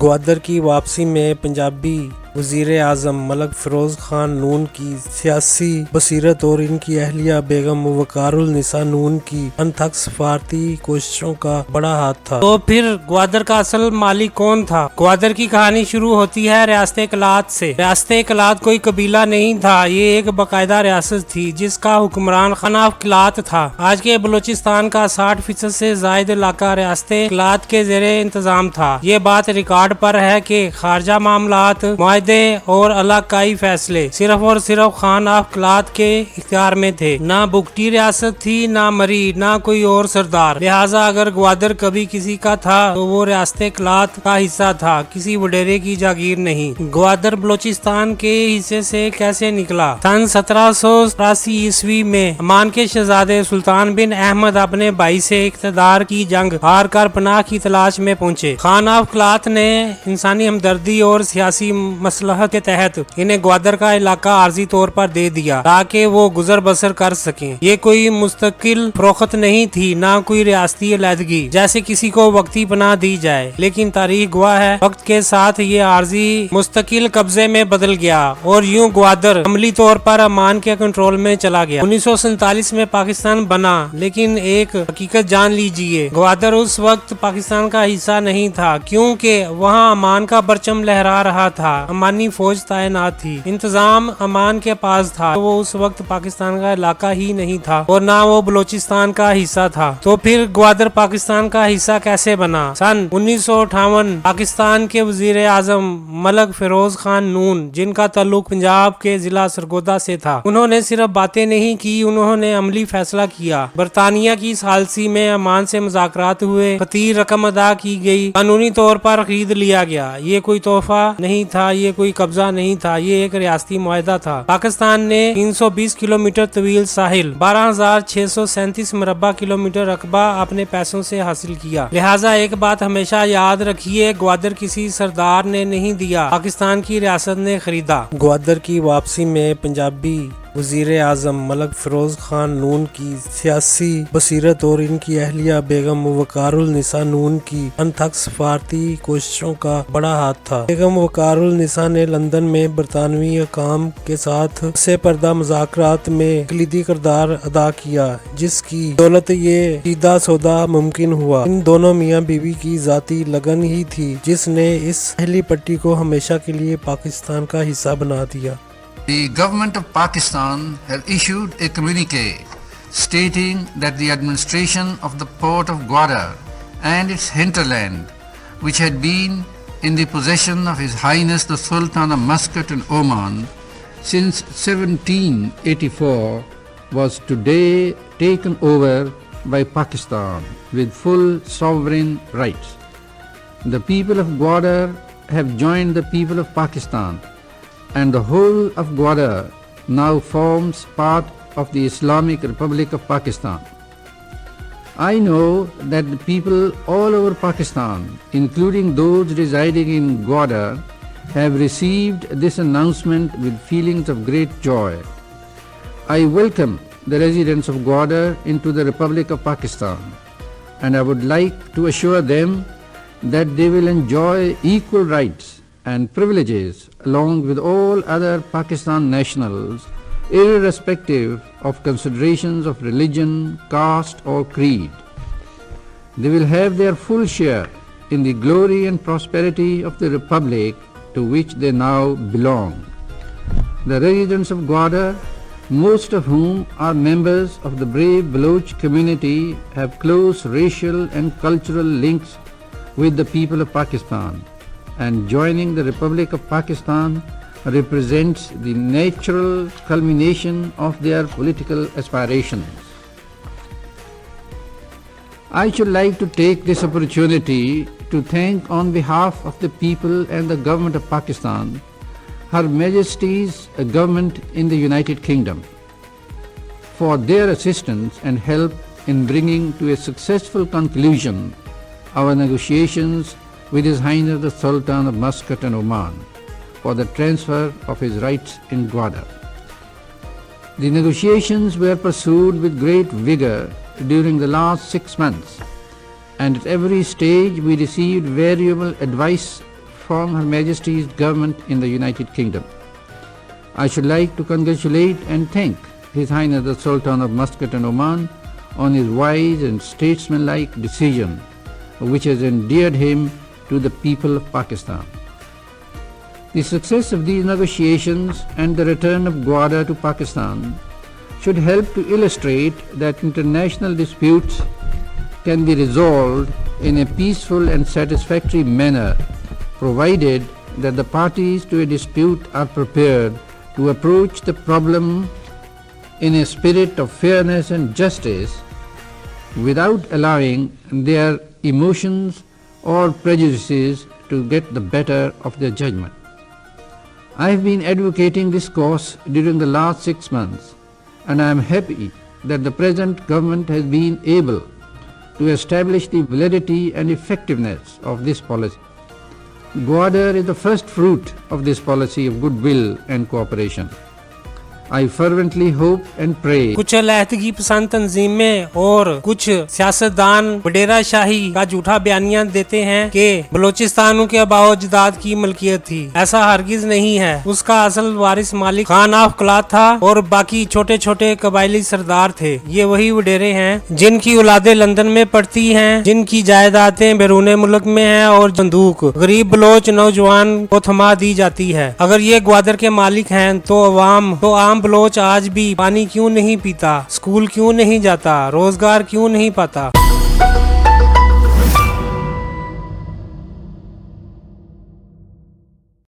گوادر کی واپسی میں پنجابی وزیر اعظم ملک فیروز خان نون کی سیاسی بصیرت اور ان کی اہلیہ بیگم وقار النساء نون کی انتھک سفارتی کوششوں کا بڑا ہاتھ تھا۔ تو پھر گوادر کا اصل مالک کون تھا؟ گوادر کی کہانی شروع ہوتی ہے ریاست کلات سے۔ ریاست کلات کوئی قبیلہ نہیں تھا، یہ ایک باقاعدہ ریاست تھی جس کا حکمران خان آف کلات تھا۔ آج کے بلوچستان کا 60% سے زائد علاقہ ریاست کلات کے زیر انتظام تھا۔ یہ بات ریکارڈ پر ہے کہ خارجہ معاملات، معاہدے اور علاقائی فیصلے صرف اور صرف خان آف کلات کے اختیار میں تھے۔ نہ بگٹی ریاست تھی، نہ مری، نہ کوئی اور سردار۔ لہٰذا اگر گوادر کبھی کسی کا تھا تو وہ ریاست کلات کا حصہ تھا، کسی وڈیرے کی جاگیر نہیں۔ گوادر بلوچستان کے حصے سے کیسے نکلا؟ سن 1783 عیسوی میں عمان کے شہزادے سلطان بن احمد اپنے بھائی سے اقتدار کی جنگ ہار کر پناہ کی تلاش میں پہنچے۔ خان آف کلات نے انسانی ہمدردی اور سیاسی مصلحت کے تحت انہیں گوادر کا علاقہ عارضی طور پر دے دیا تاکہ وہ گزر بسر کر سکیں۔ یہ کوئی مستقل فروخت نہیں تھی، نہ کوئی ریاستی علیحدگی جیسے کسی کو وقتی پناہ دی جائے، لیکن تاریخ گواہ ہے وقت کے ساتھ یہ عارضی مستقل قبضے میں بدل گیا اور یوں گوادر عملی طور پر عمان کے کنٹرول میں چلا گیا۔ 1947 میں پاکستان بنا، لیکن ایک حقیقت جان لیجئے، گوادر اس وقت پاکستان کا حصہ نہیں تھا کیونکہ وہاں عمان کا پرچم لہرا رہا تھا، عمانی فوج تعینات تھی، انتظام عمان کے پاس تھا۔ وہ اس وقت پاکستان کا علاقہ ہی نہیں تھا اور نہ وہ بلوچستان کا حصہ تھا۔ تو پھر گوادر پاکستان کا حصہ کیسے بنا؟ سن 1958 پاکستان کے وزیر اعظم ملک فیروز خان نون، جن کا تعلق پنجاب کے ضلع سرگودا سے تھا، انہوں نے صرف باتیں نہیں کی، انہوں نے عملی فیصلہ کیا۔ برطانیہ کی ثالثی میں عمان سے مذاکرات ہوئے، خطیر رقم ادا کی گئی، قانونی طور پر خرید لیا گیا۔ یہ کوئی تحفہ نہیں تھا، یہ کوئی قبضہ نہیں تھا، یہ ایک ریاستی معاہدہ تھا۔ پاکستان نے 320 کلومیٹر طویل ساحل، 12,637 مربع کلومیٹر رقبہ اپنے پیسوں سے حاصل کیا۔ لہٰذا ایک بات ہمیشہ یاد رکھیے، گوادر کسی سردار نے نہیں دیا، پاکستان کی ریاست نے خریدا۔ گوادر کی واپسی میں پنجابی وزیر اعظم ملک فیروز خان نون کی سیاسی بصیرت اور ان کی اہلیہ بیگم وقار النساء نون کی انتھک سفارتی کوششوں کا بڑا ہاتھ تھا۔ بیگم وقار النساء نے لندن میں برطانوی حکام کے ساتھ پس پردہ مذاکرات میں کلیدی کردار ادا کیا، جس کی دولت یہ سیدھا سودا ممکن ہوا۔ ان دونوں میاں بیوی کی ذاتی لگن ہی تھی جس نے اس اہلی پٹی کو ہمیشہ کے لیے پاکستان کا حصہ بنا دیا۔ The government of Pakistan has issued a communique stating that the administration of the port of Gwadar and its hinterland, which had been in the possession of His Highness the Sultan of Muscat and Oman since 1784, was today taken over by Pakistan with full sovereign rights. The people of Gwadar have joined the people of Pakistan, and the whole of Gwadar now forms part of the Islamic Republic of Pakistan. I know that the people all over Pakistan, including those residing in Gwadar, have received this announcement with feelings of great joy. I welcome the residents of Gwadar into the Republic of Pakistan, and I would like to assure them that they will enjoy equal rights and privileges along with all other Pakistan nationals, irrespective of considerations of religion, caste or creed. They will have their full share in the glory and prosperity of the republic to which they now belong. The residents of Gwadar, most of whom are members of the brave Baloch community, have close racial and cultural links with the people of Pakistan, and joining the Republic of Pakistan represents the natural culmination of their political aspirations. I should like to take this opportunity to thank on behalf of the people and the government of Pakistan, Her Majesty's government in the United Kingdom, for their assistance and help in bringing to a successful conclusion our negotiations with His Highness the Sultan of Muscat and Oman for the transfer of his rights in Gwadar. The negotiations were pursued with great vigor during the last 6 months, and at every stage we received valuable advice form Her Majesty's government in the United Kingdom. I should like to congratulate and thank His Highness the Sultan of Muscat and Oman on his wise and statesmanlike decision, which has endeared him to the people of Pakistan. The success of these negotiations and the return of Gwadar to Pakistan should help to illustrate that international disputes can be resolved in a peaceful and satisfactory manner, provided that the parties to a dispute are prepared to approach the problem in a spirit of fairness and justice without allowing their emotions or prejudices to get the better of their judgment. I have been advocating this course during the last 6 months, and I am happy that the present government has been able to establish the validity and effectiveness of this policy. Gwadar is the first fruit of this policy of goodwill and cooperation. I fervently hope and pray कुछ अलहदगी पसंद तंजीमें और कुछ सियासतदान वडेरा शाही का झूठा बयानिया देते हैं कि बलोचिस्तान के आबाओ-अजदाद की मलकियत थी। ऐसा हरगिज नहीं है। उसका असल वारिस मालिक खान ऑफ क्लात था और बाकी छोटे छोटे कबायली सरदार थे। ये वही वडेरे हैं जिनकी औलादे लंदन में पढ़ती हैं, जिनकी जायदादें बैरून मुल्क में हैं और बंदूक गरीब बलोच नौजवान को थमा दी जाती है। अगर ये ग्वादर के मालिक हैं तो आम बलोच आज भी पानी क्यों नहीं पीता, स्कूल क्यों नहीं जाता, रोजगार क्यों नहीं पाता।